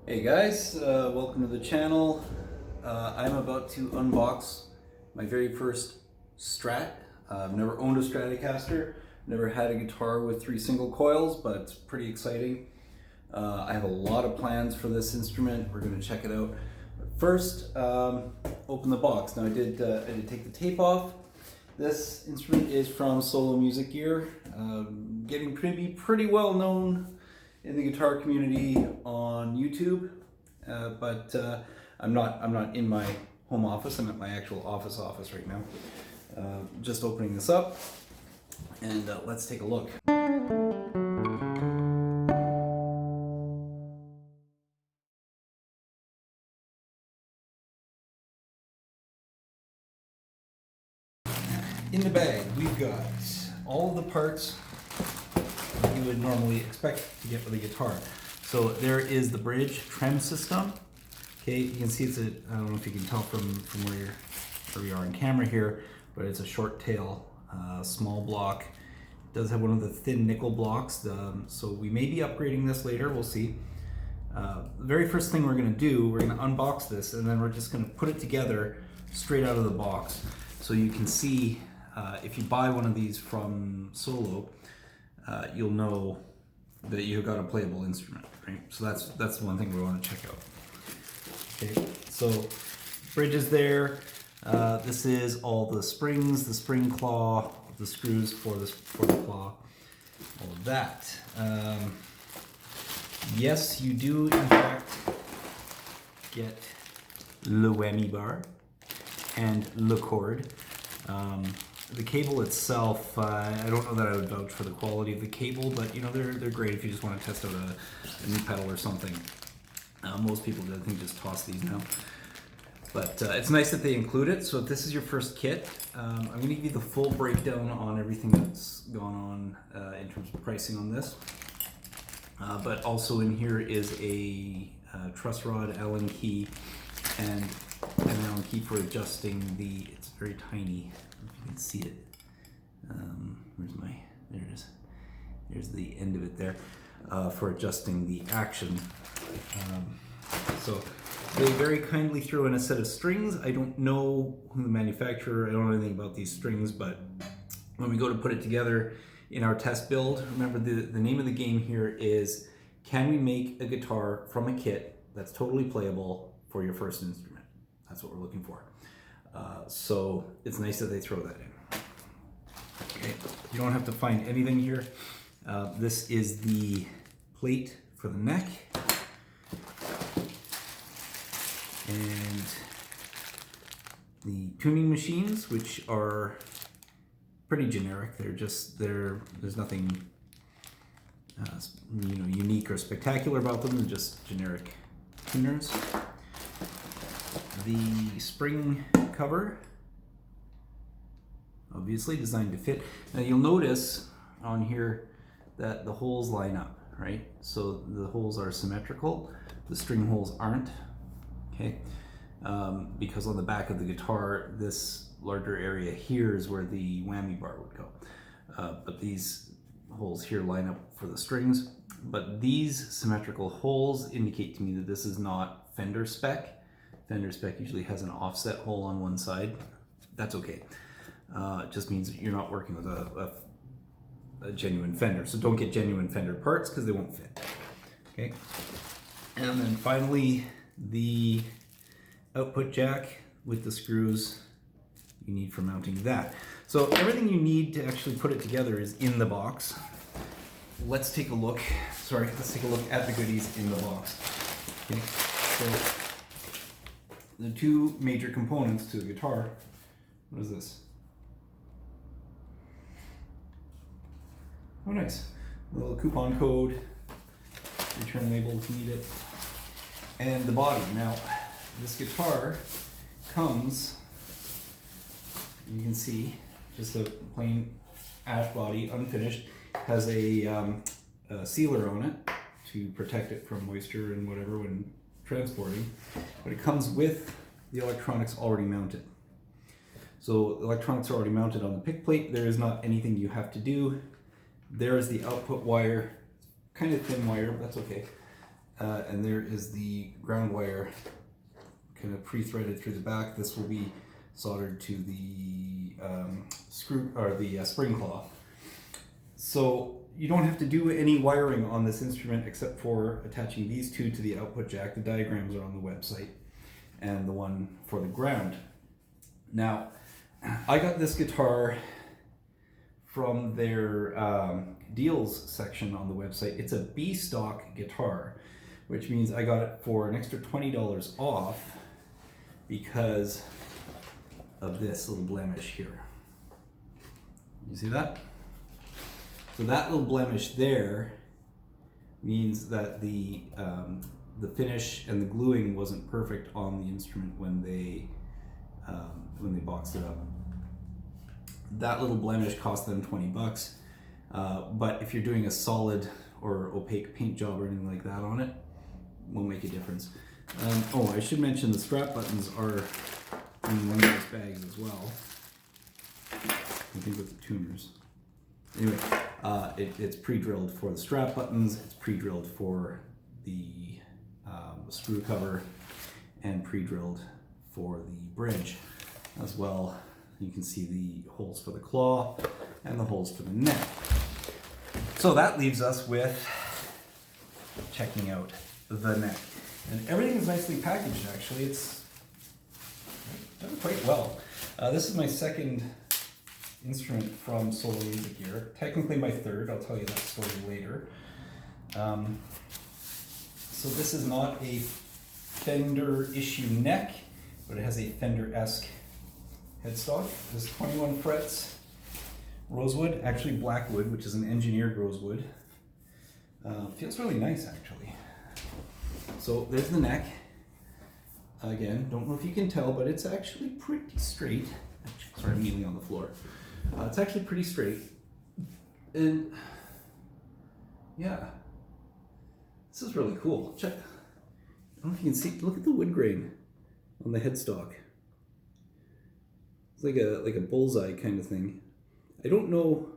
Hey guys, welcome to the channel. I'm about to unbox my very first Strat. I've never owned a Stratocaster, never had a guitar with 3 single coils, but it's pretty exciting. I have a lot of plans for this instrument. We're going to check it out. But first, open the box. Now I did take the tape off. This instrument is from Solo Music Gear, getting to be pretty well known in the guitar community on YouTube, but I'm not in my home office. I'm at my actual office right now. Just opening this up, and let's take a look. In the bag, we've got all of the parts you would normally expect to get with a guitar. So there is the bridge trem system. Okay, you can see it's a, I don't know if you can tell from where you are on camera here, but it's a short tail, small block. It does have one of the thin nickel blocks, so we may be upgrading this later, we'll see. The very first thing we're gonna do, we're gonna unbox this, and then we're just gonna put it together straight out of the box. So you can see, if you buy one of these from Solo, you'll know that you've got a playable instrument, right? So that's one thing we want to check out. Okay, so bridge is there. This is all the springs, the spring claw, the screws for the claw, all of that. Yes, you do in fact get le whammy bar and le cord. The cable itself, I don't know that I would vouch for the quality of the cable, but you know, they're great if you just want to test out a new pedal or something. Most people, I think, just toss these now. But it's nice that they include it. So if this is your first kit, I'm going to give you the full breakdown on everything that's gone on in terms of pricing on this. But also in here is a truss rod Allen key and an Allen key for adjusting the, it's very tiny, if you can see it. There it is. There's the end of it there, for adjusting the action. So they very kindly throw in a set of strings. I don't know who the manufacturer, I don't know anything about these strings, but when we go to put it together in our test build, remember the name of the game here is, can we make a guitar from a kit that's totally playable for your first instrument? That's what we're looking for. So it's nice that they throw that in. Okay, you don't have to find anything here. This is the plate for the neck. And the tuning machines, which are pretty generic. There's nothing unique or spectacular about them. They're just generic tuners. The spring cover, obviously designed to fit. Now you'll notice on here that the holes line up, right? So the holes are symmetrical. The string holes aren't. Okay, because on the back of the guitar, this larger area here is where the whammy bar would go. But these holes here line up for the strings. But these symmetrical holes indicate to me that this is not Fender spec. Fender spec usually has an offset hole on one side. That's okay. It just means that you're not working with a genuine Fender. So don't get genuine Fender parts because they won't fit. Okay, and then finally, the output jack with the screws you need for mounting that. So everything you need to actually put it together is in the box. Let's take a look. Let's take a look at the goodies in the box. Okay. So the two major components to the guitar. What is this? Oh, nice. A little coupon code, return label if you need it. And the body. Now, this guitar comes, you can see, just a plain ash body, unfinished, has a sealer on it to protect it from moisture and whatever when transporting, but it comes with the electronics already mounted. So the electronics are already mounted on the pick plate. There is not anything you have to do. There's the output wire, kind of thin wire, but that's okay. and there is the ground wire kind of pre-threaded through the back. This will be soldered to the screw or the spring claw. So you don't have to do any wiring on this instrument except for attaching these two to the output jack. The diagrams are on the website, and the one for the ground. Now, I got this guitar from their deals section on the website. It's a B stock guitar, which means I got it for an extra $20 off because of this little blemish here. You see that? So that little blemish there means that the finish and the gluing wasn't perfect on the instrument when they boxed it up. That little blemish cost them $20, but if you're doing a solid or opaque paint job or anything like that on it, won't make a difference. Oh, I should mention the strap buttons are in one of those bags as well. I think with the tuners. Anyway, it's pre-drilled for the strap buttons, it's pre-drilled for the screw cover, and pre-drilled for the bridge as well. You can see the holes for the claw and the holes for the neck. So that leaves us with checking out the neck. And everything is nicely packaged, actually. It's done quite well. This is my second instrument from Solo Music Gear. Technically my third, I'll tell you that story later. So this is not a Fender issue neck, but it has a Fender-esque headstock. This 21 frets rosewood, actually blackwood, which is an engineered rosewood. Feels really nice, actually. So there's the neck. Again, don't know if you can tell, but it's actually pretty straight. Sorry, I'm kneeling on the floor. It's actually pretty straight. And yeah, this is really cool. Check. I don't know if you can see, look at the wood grain on the headstock. It's like a bullseye kind of thing. I don't know,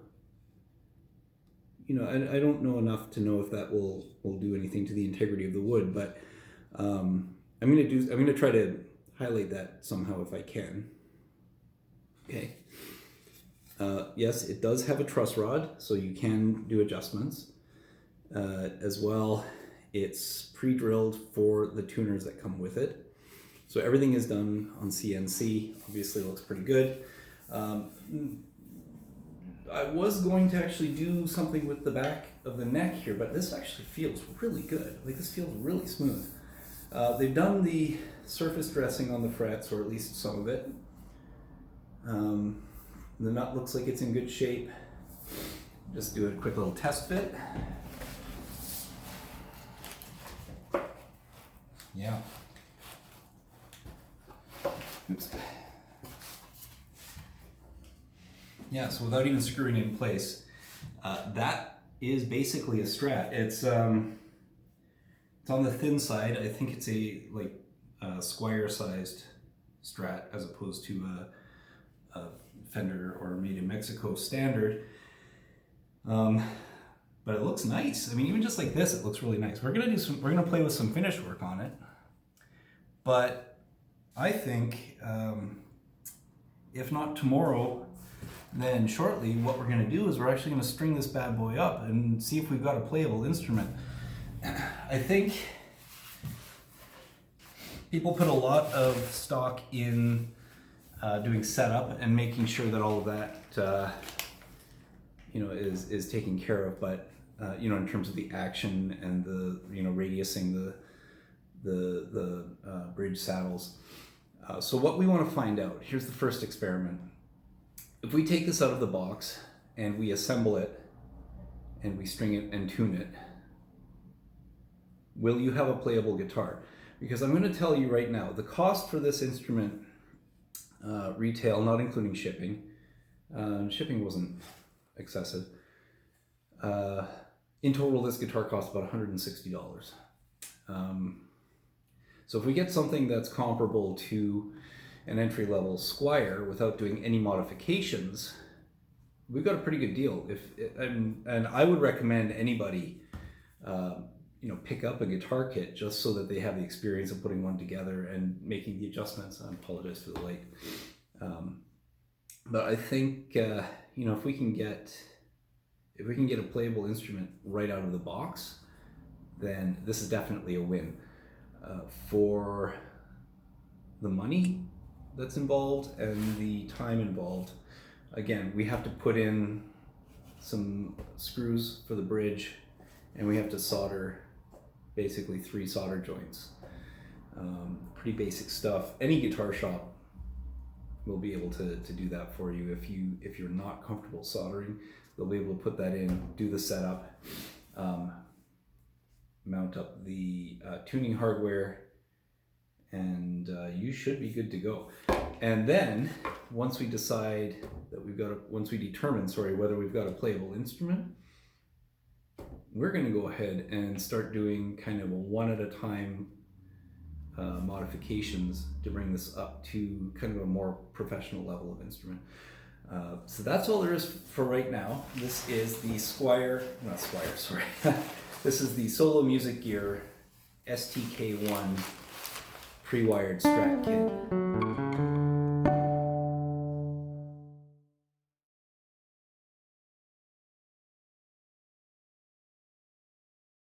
I don't know enough to know if that will do anything to the integrity of the wood, but I'm gonna try to highlight that somehow if I can. Okay. Yes, it does have a truss rod, so you can do adjustments. As well, it's pre-drilled for the tuners that come with it. So everything is done on CNC. Obviously, it looks pretty good. I was going to actually do something with the back of the neck here, but this actually feels really good. Like, this feels really smooth. They've done the surface dressing on the frets, or at least some of it. The nut looks like it's in good shape. Just do a quick little test fit. Yeah. Oops. Yeah, so without even screwing it in place, that is basically a Strat. It's on the thin side. I think it's a Squire-sized Strat as opposed to a Fender or Made in Mexico standard. But it looks nice. I mean, even just like this, it looks really nice. We're gonna play with some finish work on it. But I think if not tomorrow, then shortly, what we're gonna do is we're actually gonna string this bad boy up and see if we've got a playable instrument. I think people put a lot of stock in doing setup and making sure that all of that is taken care of, but in terms of the action and the radiusing the bridge saddles. So what we want to find out, here's the first experiment. If we take this out of the box and we assemble it and we string it and tune it, will you have a playable guitar? Because I'm going to tell you right now, the cost for this instrument, retail, not including shipping, shipping wasn't excessive. In total, this guitar cost about $160. So if we get something that's comparable to an entry-level Squire without doing any modifications, we've got a pretty good deal. And I would recommend anybody, pick up a guitar kit just so that they have the experience of putting one together and making the adjustments. I apologize for the light. But I think, if we can get a playable instrument right out of the box, then this is definitely a win. For the money that's involved and the time involved, again, we have to put in some screws for the bridge, and we have to solder basically 3 solder joints. Pretty basic stuff. Any guitar shop will be able to do that for you. If you're not comfortable soldering, they'll be able to put that in, do the setup, mount up the tuning hardware, and you should be good to go. And then once we determine whether we've got a playable instrument, we're going to go ahead and start doing kind of a one at a time modifications to bring this up to kind of a more professional level of instrument. So that's all there is for right now. This is the this is the Solo Music Gear STK-1 Pre-Wired Strat kit.